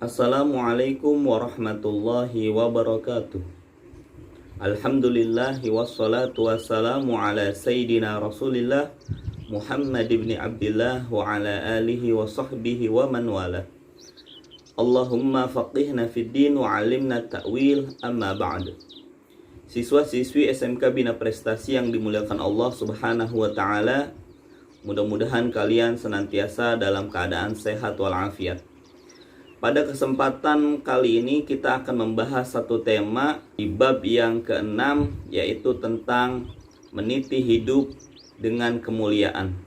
Assalamualaikum warahmatullahi wabarakatuh. Alhamdulillahi wassalatu wassalamu ala sayyidina Rasulillah Muhammad ibn Abdillah wa ala alihi wa sahbihi wa man wala. Allahumma faqihna fid din wa alimna ta'wil, amma ba'd. Siswa-siswi SMK Bina Prestasi yang dimuliakan Allah Subhanahu wa taala, mudah-mudahan kalian senantiasa dalam keadaan sehat walafiat. Pada kesempatan kali ini kita akan membahas satu tema di bab yang ke-6, yaitu tentang meniti hidup dengan kemuliaan.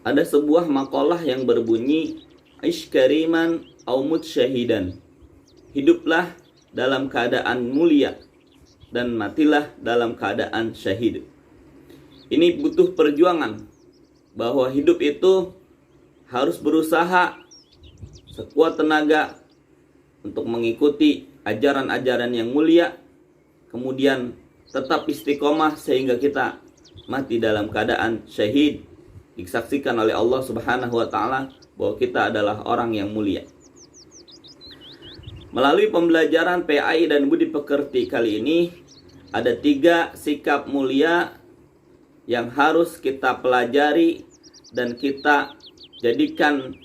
Ada sebuah makalah yang berbunyi, Ish kariman au mut syahidan. Hiduplah dalam keadaan mulia dan matilah dalam keadaan syahid. Ini butuh perjuangan, bahwa hidup itu harus berusaha sekuat tenaga untuk mengikuti ajaran-ajaran yang mulia, kemudian tetap istiqomah sehingga kita mati dalam keadaan syahid, disaksikan oleh Allah Subhanahu wa taala bahwa kita adalah orang yang mulia. Melalui pembelajaran PAI dan Budi Pekerti kali ini, ada 3 sikap mulia yang harus kita pelajari dan kita jadikan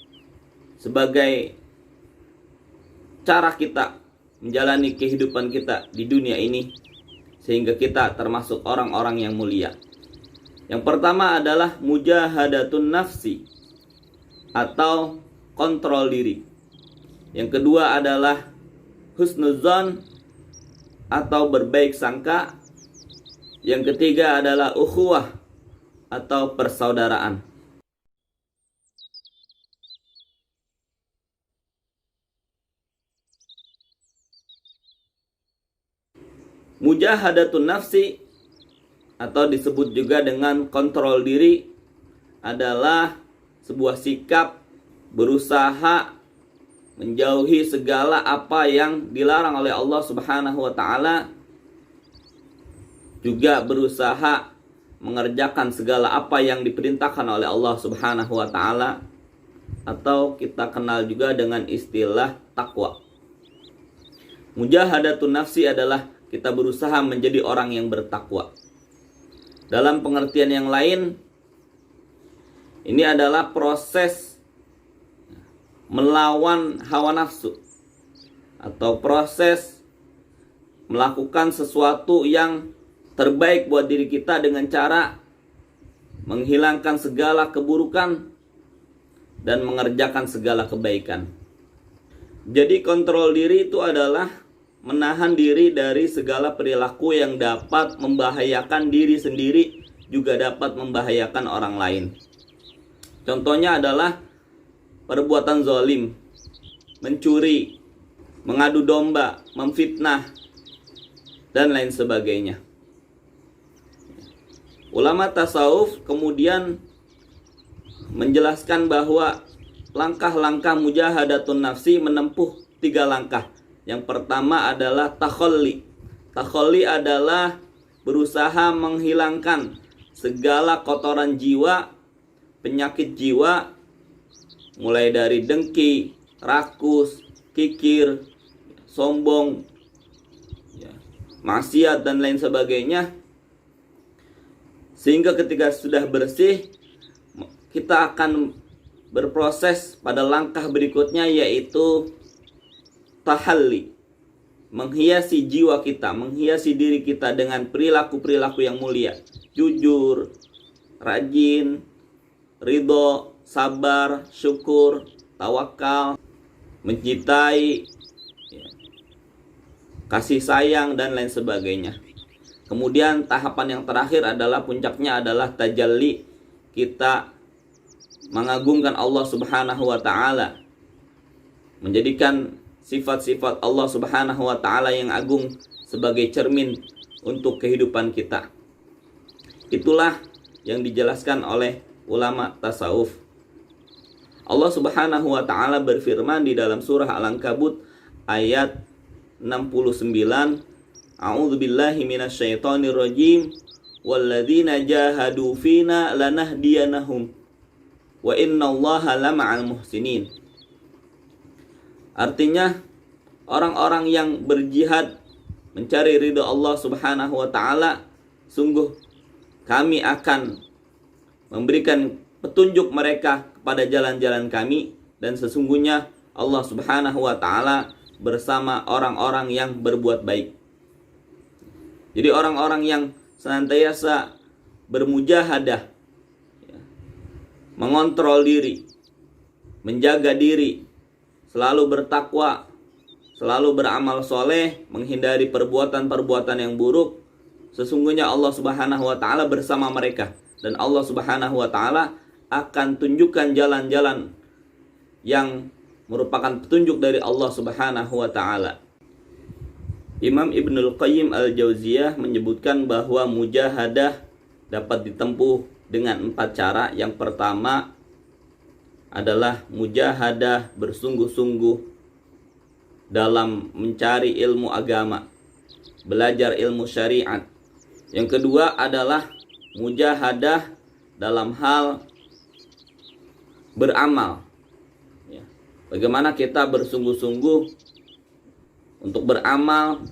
sebagai cara kita menjalani kehidupan kita di dunia ini, sehingga kita termasuk orang-orang yang mulia. Yang pertama adalah mujahadatun nafsi, atau kontrol diri. Yang kedua adalah husnuzon, atau berbaik sangka. Yang ketiga adalah ukhuwah, atau persaudaraan. Mujahadatun nafsi, atau disebut juga dengan kontrol diri, adalah sebuah sikap berusaha menjauhi segala apa yang dilarang oleh Allah Subhanahu wa taala, juga berusaha mengerjakan segala apa yang diperintahkan oleh Allah Subhanahu wa taala, atau kita kenal juga dengan istilah takwa. Mujahadatun nafsi adalah kita berusaha menjadi orang yang bertakwa. Dalam pengertian yang lain, ini adalah proses melawan hawa nafsu, atau proses melakukan sesuatu yang terbaik buat diri kita dengan cara menghilangkan segala keburukan dan mengerjakan segala kebaikan. Jadi kontrol diri itu adalah menahan diri dari segala perilaku yang dapat membahayakan diri sendiri, juga dapat membahayakan orang lain. Contohnya adalah perbuatan zalim, mencuri, mengadu domba, memfitnah, dan lain sebagainya. Ulama tasawuf kemudian menjelaskan bahwa langkah-langkah mujahadatun nafsi menempuh 3 langkah. Yang pertama adalah takhalli. Takhalli adalah berusaha menghilangkan segala kotoran jiwa, penyakit jiwa, mulai dari dengki, rakus, kikir, sombong, maksiat, dan lain sebagainya. Sehingga ketika sudah bersih, kita akan berproses pada langkah berikutnya, yaitu tahalli, menghiasi jiwa kita, menghiasi diri kita dengan perilaku-perilaku yang mulia, jujur, rajin, ridho, sabar, syukur, tawakal, mencintai, kasih sayang, dan lain sebagainya. Kemudian tahapan yang terakhir adalah, puncaknya adalah tajalli, kita mengagungkan Allah Subhanahu wa taala, menjadikan sifat-sifat Allah Subhanahu wa taala yang agung sebagai cermin untuk kehidupan kita. Itulah yang dijelaskan oleh ulama tasawuf. Allah Subhanahu wa taala berfirman di dalam surah Al-Ankabut ayat 69, A'udzubillahi minasyaitonir rajim, walladzina jahadu fina lanahdiyanahum wa innallaha lama'al muhsinin. Artinya orang-orang yang berjihad mencari ridho Allah Subhanahu wa taala, sungguh kami akan memberikan petunjuk mereka kepada jalan-jalan kami, dan sesungguhnya Allah Subhanahu wa taala bersama orang-orang yang berbuat baik. Jadi orang-orang yang senantiasa bermujahadah, mengontrol diri, menjaga diri, selalu bertakwa, selalu beramal soleh, menghindari perbuatan-perbuatan yang buruk, sesungguhnya Allah Subhanahu wa taala bersama mereka, dan Allah Subhanahu wa taala akan tunjukkan jalan-jalan yang merupakan petunjuk dari Allah Subhanahu wa taala. Imam Ibnul Qayyim Al-Jauziyah menyebutkan bahwa mujahadah dapat ditempuh dengan 4 cara. Yang pertama adalah mujahadah bersungguh-sungguh dalam mencari ilmu agama, belajar ilmu syariat. Yang kedua adalah mujahadah dalam hal beramal. Bagaimana kita bersungguh-sungguh untuk beramal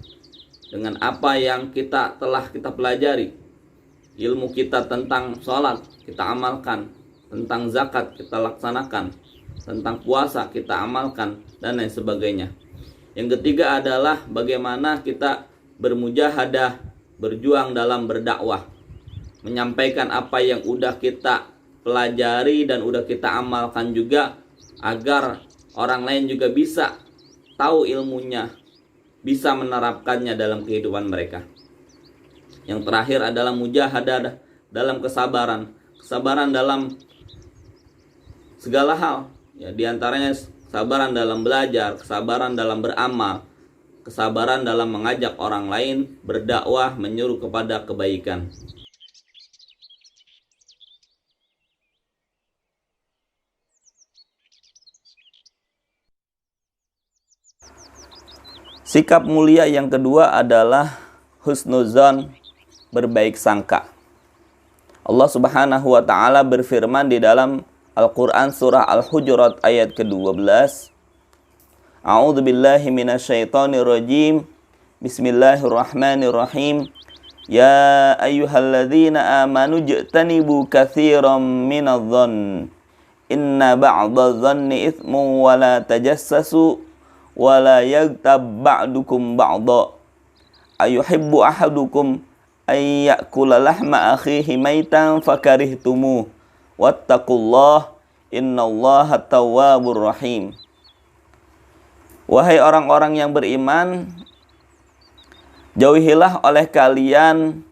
dengan apa yang telah kita pelajari. Ilmu kita tentang sholat kita amalkan, tentang zakat kita laksanakan, tentang puasa kita amalkan, dan lain sebagainya. Yang ketiga adalah bagaimana kita bermujahadah, berjuang dalam berdakwah, menyampaikan apa yang udah kita pelajari dan udah kita amalkan juga, agar orang lain juga bisa tahu ilmunya, bisa menerapkannya dalam kehidupan mereka. Yang terakhir adalah mujahadah dalam kesabaran. Kesabaran dalam segala hal. Ya, di antaranya kesabaran dalam belajar, kesabaran dalam beramal, kesabaran dalam mengajak orang lain, berdakwah, menyuruh kepada kebaikan. Sikap mulia yang kedua adalah husnuzon, berbaik sangka. Allah Subhanahu wa taala berfirman di dalam Al-Qur'an surah Al-Hujurat ayat ke-12. A'udzu billahi minasyaitonir rajim. Bismillahirrahmanirrahim. Ya ayyuhalladzina amanu ijtanibu katsiran minadh-dhann. Inna ba'dadh-dhanni itsmun wa la tajassasu wala yaghtab ba'dukum ba'dha ayuhibbu ahadukum ay ya'kula lahma akhihi maitan fakarihtumuh wattaqullah innallaha tawwabur rahim. Wahai orang-orang yang beriman, jauhilah oleh kalian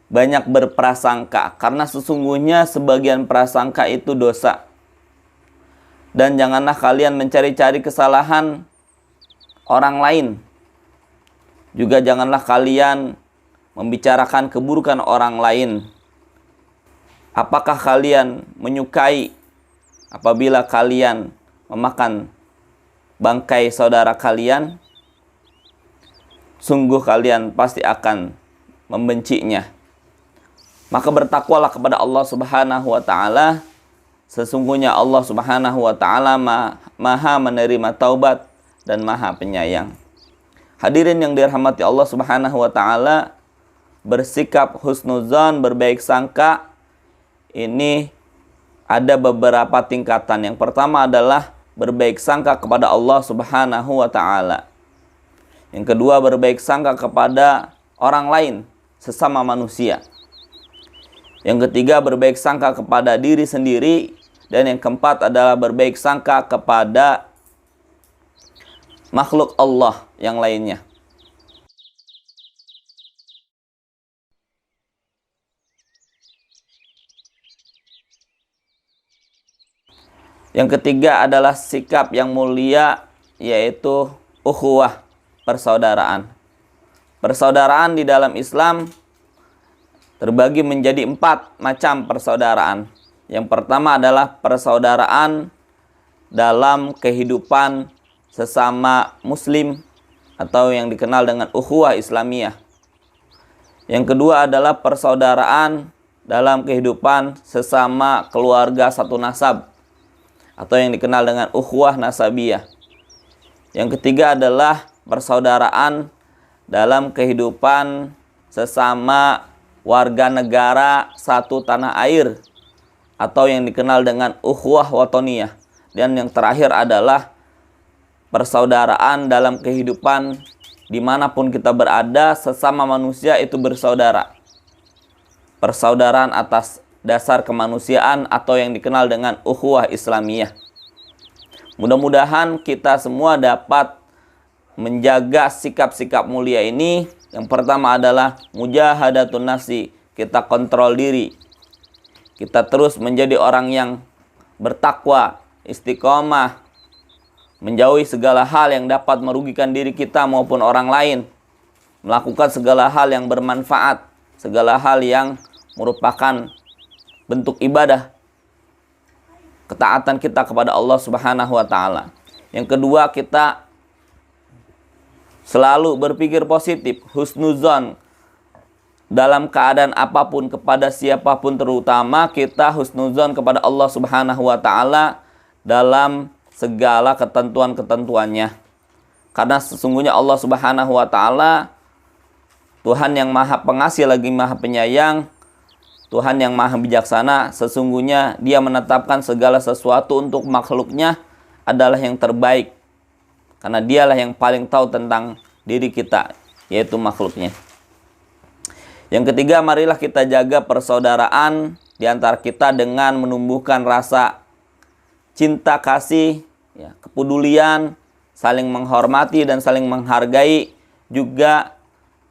banyak berprasangka, karena sesungguhnya sebagian prasangka itu dosa. Dan janganlah kalian mencari-cari kesalahan orang lain. Juga janganlah kalian membicarakan keburukan orang lain. Apakah kalian menyukai apabila kalian memakan bangkai saudara kalian? Sungguh kalian pasti akan membencinya. Maka bertakwalah kepada Allah Subhanahu wa taala. Sesungguhnya Allah Subhanahu wa taala Maha menerima taubat dan Maha penyayang. Hadirin yang dirahmati Allah Subhanahu wa taala, bersikap husnuzan, berbaik sangka, ini ada beberapa tingkatan. Yang pertama adalah berbaik sangka kepada Allah Subhanahu wa taala. Yang kedua, berbaik sangka kepada orang lain, sesama manusia. Yang ketiga, berbaik sangka kepada diri sendiri. Dan yang keempat adalah berbaik sangka kepada makhluk Allah yang lainnya. Yang ketiga adalah sikap yang mulia, yaitu ukhuwah, persaudaraan. Persaudaraan di dalam Islam terbagi menjadi 4 macam persaudaraan. Yang pertama adalah persaudaraan dalam kehidupan sesama muslim atau yang dikenal dengan ukhuwah Islamiyah. Yang kedua adalah persaudaraan dalam kehidupan sesama keluarga satu nasab atau yang dikenal dengan ukhuwah nasabiyah. Yang ketiga adalah persaudaraan dalam kehidupan sesama warga negara satu tanah air, atau yang dikenal dengan ukhuwah watoniyah. Dan yang terakhir adalah persaudaraan dalam kehidupan dimanapun kita berada, sesama manusia itu bersaudara. Persaudaraan atas dasar kemanusiaan atau yang dikenal dengan ukhuwah Islamiyah. Mudah-mudahan kita semua dapat menjaga sikap-sikap mulia ini. Yang pertama adalah mujahadatun nafsi, kita kontrol diri. Kita terus menjadi orang yang bertakwa, istiqomah, menjauhi segala hal yang dapat merugikan diri kita maupun orang lain. Melakukan segala hal yang bermanfaat, segala hal yang merupakan bentuk ibadah, ketaatan kita kepada Allah Subhanahu wa taala. Yang kedua, kita selalu berpikir positif, husnuzon dalam keadaan apapun kepada siapapun, terutama kita husnuzon kepada Allah Subhanahu wa taala dalam segala ketentuan-ketentuannya. Karena sesungguhnya Allah Subhanahu wa taala Tuhan yang Maha Pengasih lagi Maha Penyayang, Tuhan yang Maha Bijaksana. Sesungguhnya Dia menetapkan segala sesuatu untuk makhluknya adalah yang terbaik, karena Dialah yang paling tahu tentang diri kita, yaitu makhluknya. Yang ketiga, marilah kita jaga persaudaraan di antara kita dengan menumbuhkan rasa cinta kasih, kepedulian, saling menghormati dan saling menghargai, juga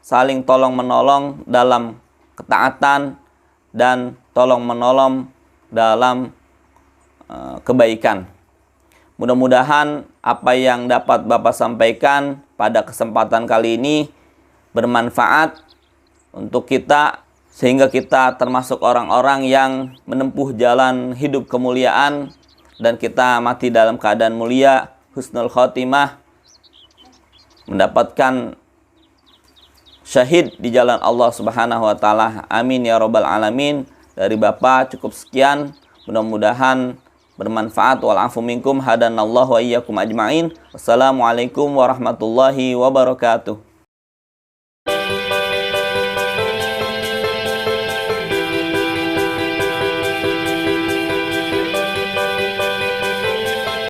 saling tolong menolong dalam ketaatan dan tolong menolong dalam kebaikan. Mudah-mudahan apa yang dapat Bapak sampaikan pada kesempatan kali ini bermanfaat untuk kita, sehingga kita termasuk orang-orang yang menempuh jalan hidup kemuliaan dan kita mati dalam keadaan mulia, husnul khotimah, mendapatkan syahid di jalan Allah Subhanahu wa taala. Amin ya rabbal alamin. Dari Bapak cukup sekian, mudah-mudahan bermanfaat. Wal afu minkum, hadanallahu wa iyyakum ajmain. Wassalamualaikum warahmatullahi wabarakatuh.